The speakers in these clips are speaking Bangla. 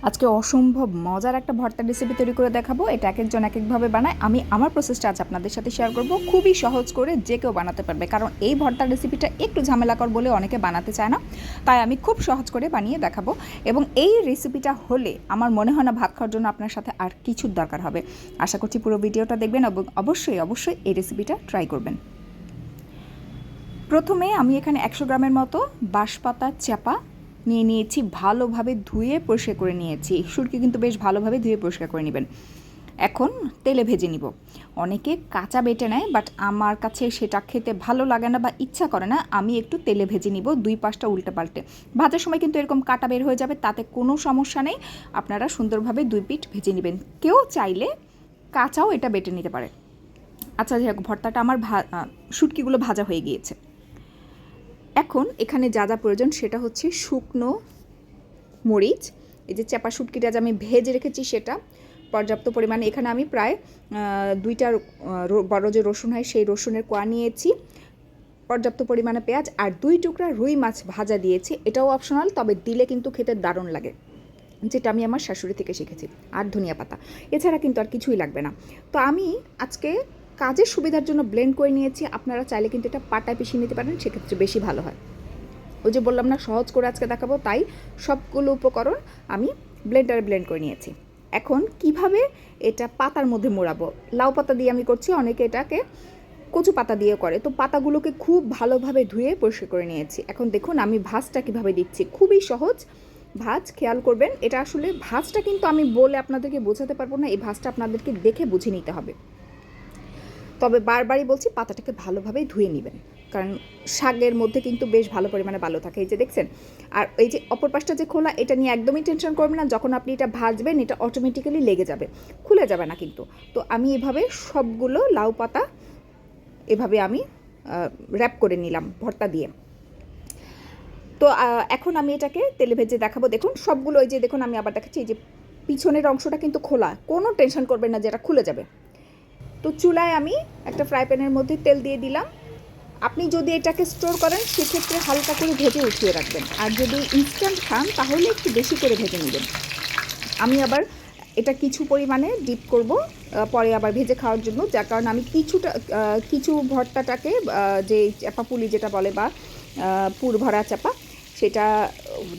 আজকে অসম্ভব মজার একটা ভর্তার রেসিপি তৈরি করে দেখাবো। এটা একেকজন একেকভাবে বানায়। আমি আমার প্রসেসটা আজ আপনাদের সাথে শেয়ার করব। খুবই সহজ করে যে কেউ বানাতে পারবে, কারণ এই ভর্তার রেসিপিটা একটু ঝামেলাকর বলে অনেকে বানাতে চায় না। তাই আমি খুব সহজ করে বানিয়ে দেখাবো। এবং এই রেসিপিটা হলে আমার মনে হয় না ভাত খাওয়ার জন্য আপনার সাথে আর কিছুর দরকার হবে। আশা করছি পুরো ভিডিওটা দেখবেন এবং অবশ্যই অবশ্যই এই রেসিপিটা ট্রাই করবেন। প্রথমে আমি এখানে 100 গ্রামের মতো বাঁশপাতা চাপা নিয়ে নিয়েছি, ভালোভাবে ধুয়ে পরিষ্কার করে নিয়েছি। শুটকি কিন্তু বেশ ভালোভাবে ধুয়ে পরিষ্কার করে নেবেন। এখন তেলে ভেজে নিব। অনেকে কাঁচা বেটে নেয়, বাট আমার কাছে সেটা খেতে ভালো লাগে না বা ইচ্ছা করে না। আমি একটু তেলে ভেজে নিব, দুই পাশটা উল্টে পাল্টে। ভাজার সময় কিন্তু এরকম কাটা বের হয়ে যাবে, তাতে কোনো সমস্যা নেই। আপনারা সুন্দরভাবে দুই পিঠ ভেজে নেবেন। কেউ চাইলে কাঁচাও এটা বেটে নিতে পারে। আচ্ছা, যাই হোক, ভর্তাটা আমার শুটকিগুলো ভাজা হয়ে গিয়েছে। এখন এখানে যা যা প্রয়োজন সেটা হচ্ছে শুকনো মরিচ, এই যে চাপা শুটকিটা যে আমি ভেজে রেখেছি সেটা পর্যাপ্ত পরিমাণে। এখানে আমি প্রায় 2টা বড় যে রসুন হয় সেই রসুনের কোয়া নিয়েছি, পর্যাপ্ত পরিমাণে পেঁয়াজ আর 2 টুকরা রুই মাছ ভাজা দিয়েছি। এটাও অপশনাল, তবে দিলে কিন্তু খেতে দারুণ লাগে, যেটা আমি আমার শাশুড়ি থেকে শিখেছি। আর ধনিয়া পাতা, এছাড়া কিন্তু আর কিছুই লাগবে না। তো আমি আজকে কাজের সুবিধার জন্য ব্লেন্ড করে নিয়েছি। আপনারা চাইলে কিন্তু এটা পাটায় পিষিয়ে নিতে পারেন, সেক্ষেত্রে বেশি ভালো হয়। ওই যে বললাম না সহজ করে আজকে দেখাবো, তাই সবগুলো উপকরণ আমি ব্লেন্ডারে ব্লেন্ড করে নিয়েছি। এখন কিভাবে এটা পাতার মধ্যে মোড়াবো, লাউ পাতা দিয়ে আমি করছি, অনেকে এটাকে কচু পাতা দিয়ে করে। তো পাতাগুলোকে খুব ভালোভাবে ধুয়ে পরিষ্কার করে নিয়েছি। এখন দেখুন আমি ভাঁজটা কিভাবে দিচ্ছি, খুবই সহজ ভাঁজ, খেয়াল করবেন। এটা আসলে ভাঁজটা কিন্তু আমি বলে আপনাদেরকে বোঝাতে পারবো না, এই ভাঁজটা আপনাদেরকে দেখে বুঝে নিতে হবে। তবে বারবারই বলছি পাতাটাকে ভালোভাবে ধুয়ে নেবেন, কারণ শাকের মধ্যে কিন্তু বেশ ভালো পরিমাণে বালু থাকে, এই যে দেখছেন। আর এই যে অপর পাশটা যে খোলা, এটা নিয়ে একদমই টেনশন করবেন না। যখন আপনি এটা ভাজবেন এটা অটোমেটিক্যালি লেগে যাবে, খুলে যাবে না কিন্তু। তো আমি এভাবে সবগুলো লাউ পাতা এভাবে আমি র্যাপ করে নিলাম ভর্তা দিয়ে। তো এখন আমি এটাকে তেলে ভেজে দেখাবো। দেখুন সবগুলো, এই যে দেখুন আমি আবার দেখাচ্ছি, এই যে পিছনের অংশটা কিন্তু খোলা, কোনো টেনশন করবেন না যে এটা খুলে যাবে। তো চুলায় আমি একটা ফ্রাই প্যানের মধ্যে তেল দিয়ে দিলাম। আপনি যদি এটাকে স্টোর করেন সেক্ষেত্রে হালকা করে ভেজে উঠিয়ে রাখবেন, আর যদি ইনস্ট্যান্ট খান তাহলে একটু বেশি করে ভেজে নেবেন। আমি আবার এটা কিছু পরিমাণে ডিপ করব পরে আবার ভেজে খাওয়ার জন্য, যার কারণে আমি কিছু ভর্তাটাকে যে চাপা পুলি যেটা বলে বা পুর ভরা চাপা, সেটা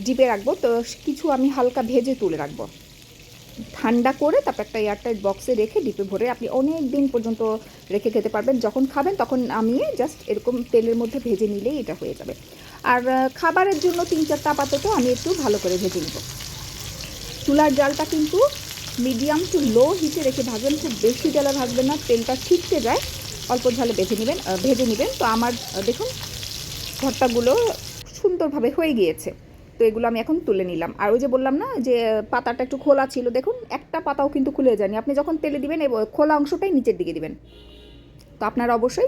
ডিপে রাখবো। তো কিছু আমি হালকা ভেজে তুলে রাখবো, ঠান্ডা করে তারপর একটা এয়ারটাইট বক্সে রেখে ডিপে ভরে আপনি অনেক দিন পর্যন্ত রেখে খেতে পারবেন। যখন খাবেন তখন নামিয়ে জাস্ট এরকম তেলের মধ্যে ভেজে নিলেই এটা হয়ে যাবে। আর খাবারের জন্য 3-4টা আপাতত আমি একটু ভালো করে ভেজে নিব। চুলার জালটা কিন্তু মিডিয়াম টু লো হিটে রেখে ভাজবেন, খুব বেশি জালে ভাজবেন না, তেলটা ছিটকে যায়। অল্প ঝালে ভেজে নেবেন। তো আমার দেখুন ভর্তাগুলো সুন্দরভাবে হয়ে গিয়েছে। তো এগুলো আমি এখন তুলে নিলাম। আর ওই যে বললাম না যে পাতাটা একটু খোলা ছিল, দেখুন একটা পাতাও কিন্তু খুলে যায়নি। আপনি যখন তেলে দিবেন খোলা অংশটাই নিচের দিকে দিবেন। তো আপনারা অবশ্যই